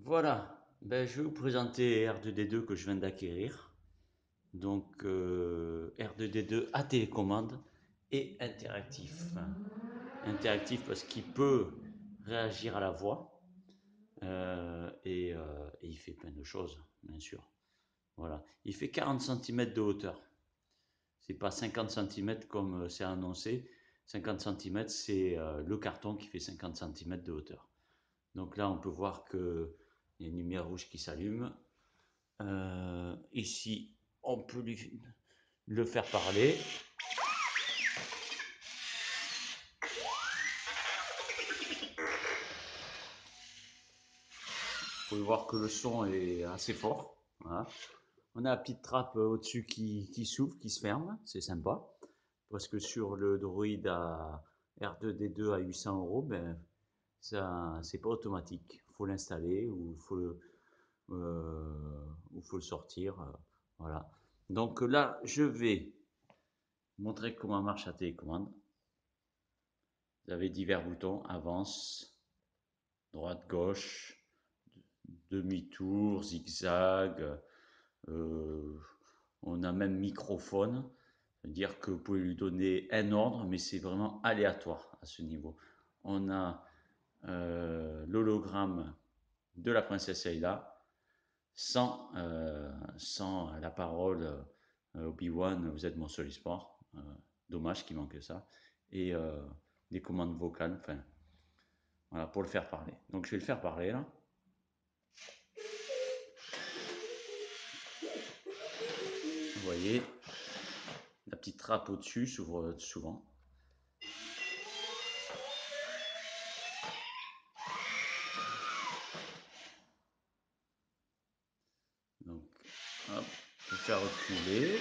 Voilà, je vais vous présenter R2D2 que je viens d'acquérir. Donc R2D2 à télécommande et interactif. Interactif parce qu'il peut réagir à la voix et il fait plein de choses, bien sûr. Voilà, il fait 40 cm de hauteur. C'est pas 50 cm comme c'est annoncé. 50 cm, c'est le carton qui fait 50 cm de hauteur. Donc là, on peut voir qu'il y a une lumière rouge qui s'allume. Ici, on peut le faire parler. Vous pouvez voir que le son est assez fort. Voilà. On a la petite trappe au-dessus qui s'ouvre, qui se ferme. C'est sympa. Parce que sur le Droid à R2D2 à 800 euros, ça, c'est pas automatique. Il faut l'installer ou faut le sortir. Voilà. Donc là, je vais montrer comment marche la télécommande. Vous avez divers boutons, avance, droite, gauche, demi-tour, zigzag. euh, on a même microphone. C'est-à-dire que vous pouvez lui donner un ordre, mais c'est vraiment aléatoire à ce niveau. On a l'hologramme de la princesse Leia sans la parole Obi-Wan, vous êtes mon seul espoir. Dommage qu'il manque ça. Et des commandes vocales, enfin, voilà, pour le faire parler. Donc je vais le faire parler là. Vous voyez, la petite trappe au-dessus s'ouvre souvent. Donc, hop, je vais faire reculer.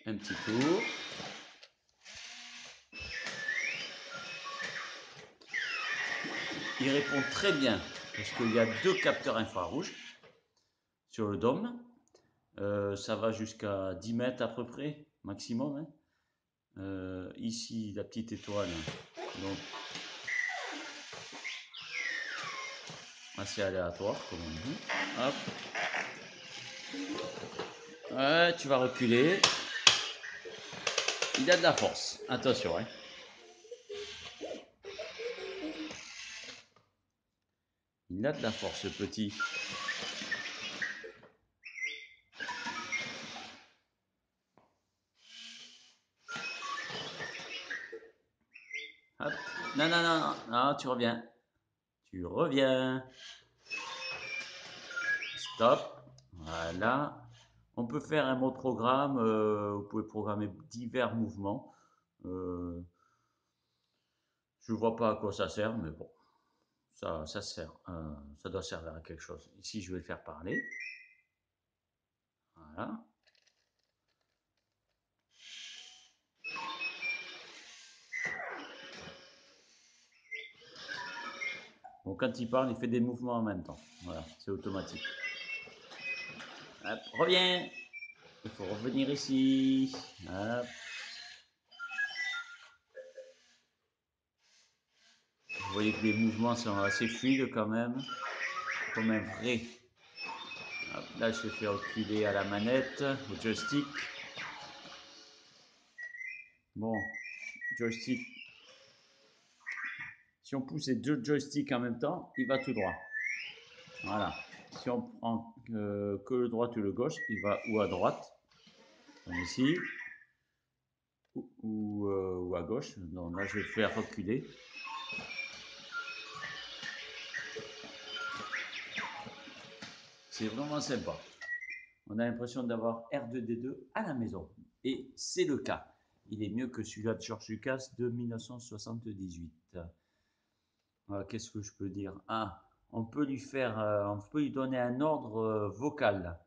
Un petit tour. Il répond très bien parce qu'il y a deux capteurs infrarouges sur le dôme. Ça va jusqu'à 10 mètres à peu près, maximum. Hein. Ici, la petite étoile. Donc, assez aléatoire, comme on dit. Hop. Ouais, tu vas reculer. Il a de la force. Attention, hein. Il a de la force, ce petit. Hop. Non, non, non, non, non, tu reviens. Tu reviens. Stop. Voilà. On peut faire un mode programme. Vous pouvez programmer divers mouvements. Je ne vois pas à quoi ça sert, mais bon, ça sert. Ça doit servir à quelque chose. Ici, je vais le faire parler. Voilà. Bon, quand il parle, il fait des mouvements en même temps. Voilà, c'est automatique. Hop, reviens. Il faut revenir ici. Hop. Vous voyez que les mouvements sont assez fluides quand même, comme un vrai. Hop, là, je le fais reculer à la manette, au joystick. Bon, joystick. Si on pousse les deux joysticks en même temps, il va tout droit. Voilà. Si on prend que le droit ou le gauche, il va ou à droite, comme ici, ou à gauche. Donc là, je vais le faire reculer. C'est vraiment sympa. On a l'impression d'avoir R2D2 à la maison. Et c'est le cas. Il est mieux que celui-là de George Lucas de 1978. Qu'est-ce que je peux dire? Ah, on peut lui donner un ordre vocal.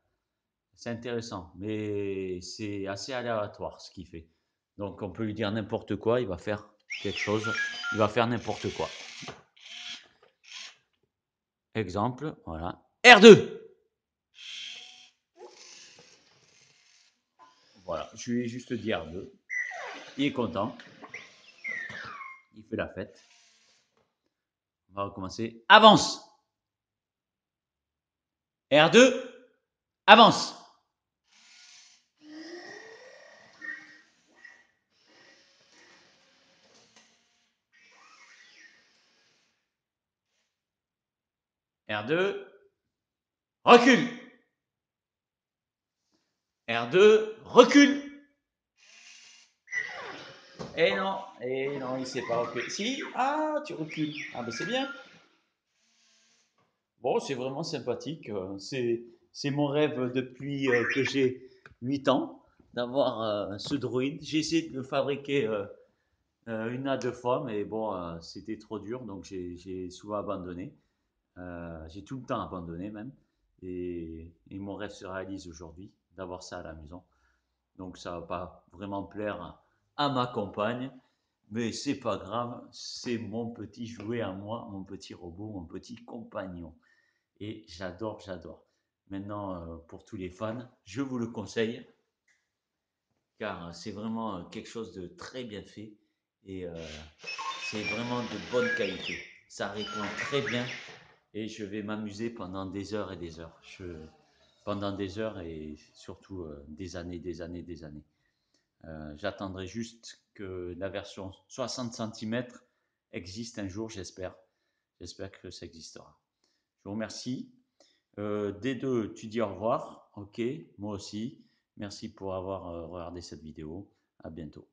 C'est intéressant, mais c'est assez aléatoire ce qu'il fait. Donc on peut lui dire n'importe quoi, il va faire quelque chose, il va faire n'importe quoi. Exemple, voilà. R2! Voilà, je lui ai juste dit R2. Il est content. Il fait la fête. On va recommencer. Avance! R2, avance. R2, recule. R2, recule. Et non, il ne s'est pas reculé. Si, ah, tu recules. Ah, ben c'est bien. Bon, c'est vraiment sympathique. C'est mon rêve depuis que j'ai 8 ans d'avoir ce droïde. J'ai essayé de le fabriquer une à deux fois, mais bon, c'était trop dur, donc j'ai souvent abandonné. J'ai tout le temps abandonné même. Et mon rêve se réalise aujourd'hui d'avoir ça à la maison. Donc ça va pas vraiment plaire à ma compagne, mais c'est pas grave, c'est mon petit jouet à moi, mon petit robot, mon petit compagnon. Et j'adore, j'adore. Maintenant, pour tous les fans, je vous le conseille, car c'est vraiment quelque chose de très bien fait et c'est vraiment de bonne qualité. Ça répond très bien et je vais m'amuser pendant des heures et des heures. Pendant des heures et surtout des années, des années, des années. J'attendrai juste que la version 60 cm existe un jour, j'espère. J'espère que ça existera. Je vous remercie. D2, tu dis au revoir. Ok, moi aussi. Merci pour avoir regardé cette vidéo. À bientôt.